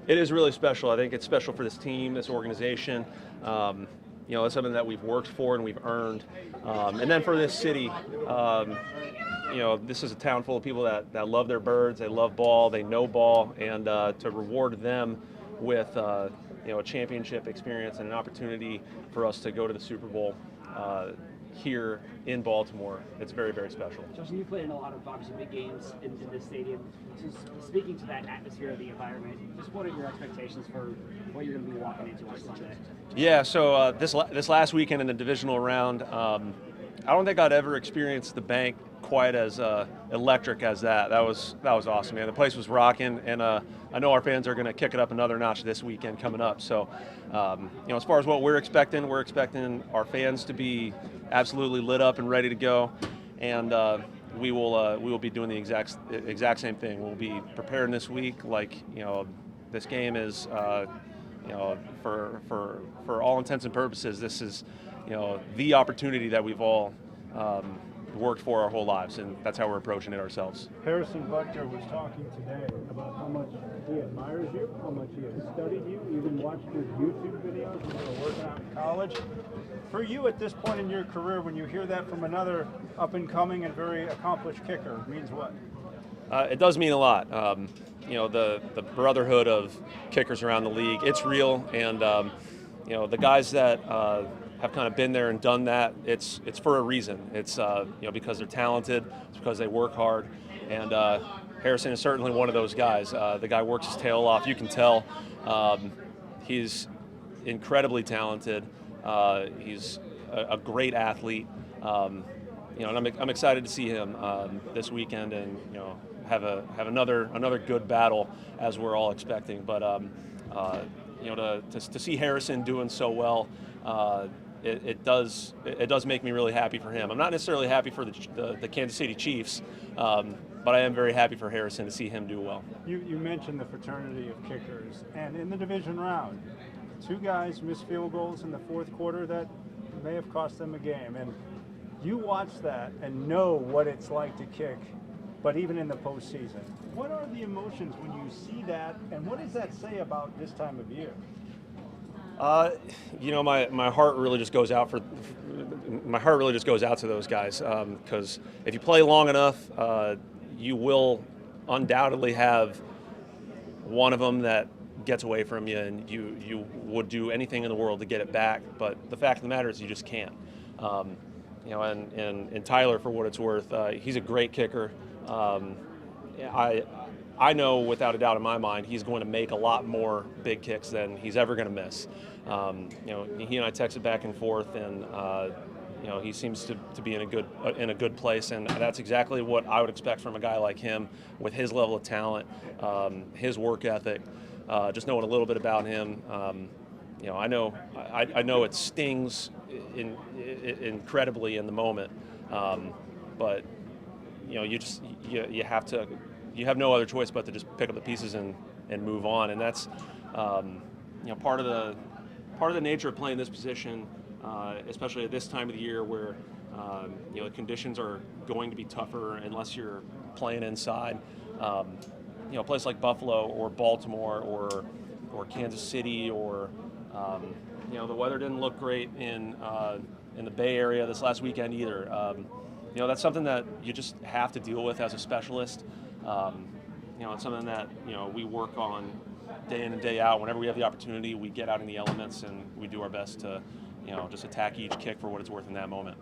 It is really special. I think it's special for this team, this organization. It's something that we've worked for and we've earned. And then for this city, this is a town full of people that love their birds, they love ball, they know ball, and to reward them with a championship experience and an opportunity for us to go to the Super Bowl here in Baltimore, it's very, very special. Justin, you played in a lot of obviously big games in this stadium. Just speaking to that atmosphere of the environment, just what are your expectations for what you're going to be walking into on Sunday? Yeah, so this last weekend in the divisional round, I don't think I'd ever experienced the bank quite as electric as that. That was awesome, man. The place was rocking, and I know our fans are going to kick it up another notch this weekend coming up. So, as far as what we're expecting our fans to be absolutely lit up and ready to go, and we will be doing the exact same thing. We'll be preparing this week like this game is for all intents and purposes, this is the opportunity that we've all worked for our whole lives, and that's how we're approaching it ourselves. Harrison Butker was talking today about how much he admires you, how much he has studied you, even watched your YouTube videos when you were working out in college. For you at this point in your career, when you hear that from another up-and-coming and very accomplished kicker, it means what? It does mean a lot. The brotherhood of kickers around the league, it's real, and the guys that have kind of been there and done that, it's for a reason. It's because they're talented, it's because they work hard, and Harrison is certainly one of those guys. The guy works his tail off. You can tell he's incredibly talented. He's a great athlete, and I'm excited to see him this weekend, and have another good battle as we're all expecting. But to see Harrison doing so well. It does make me really happy for him. I'm not necessarily happy for the Kansas City Chiefs, but I am very happy for Harrison to see him do well. You mentioned the fraternity of kickers, and in the division round, two guys missed field goals in the fourth quarter that may have cost them a game. And you watch that and know what it's like to kick, but even in the postseason. What are the emotions when you see that, and what does that say about this time of year? My heart really just goes out to those guys, because if you play long enough, you will undoubtedly have one of them that gets away from you, and you would do anything in the world to get it back. But the fact of the matter is, you just can't. And Tyler, for what it's worth, he's a great kicker. I know without a doubt in my mind he's going to make a lot more big kicks than he's ever going to miss. He and I texted back and forth, and he seems to be in a good place, and that's exactly what I would expect from a guy like him with his level of talent, his work ethic. Just knowing a little bit about him, I know it stings incredibly in the moment, but you have no other choice but to just pick up the pieces and move on, and that's part of the nature of playing this position, especially at this time of the year where the conditions are going to be tougher unless you're playing inside. A place like Buffalo or Baltimore or Kansas City, or the weather didn't look great in the Bay Area this last weekend either. That's something that you just have to deal with as a specialist. It's something that we work on day in and day out. Whenever we have the opportunity, we get out in the elements and we do our best to just attack each kick for what it's worth in that moment.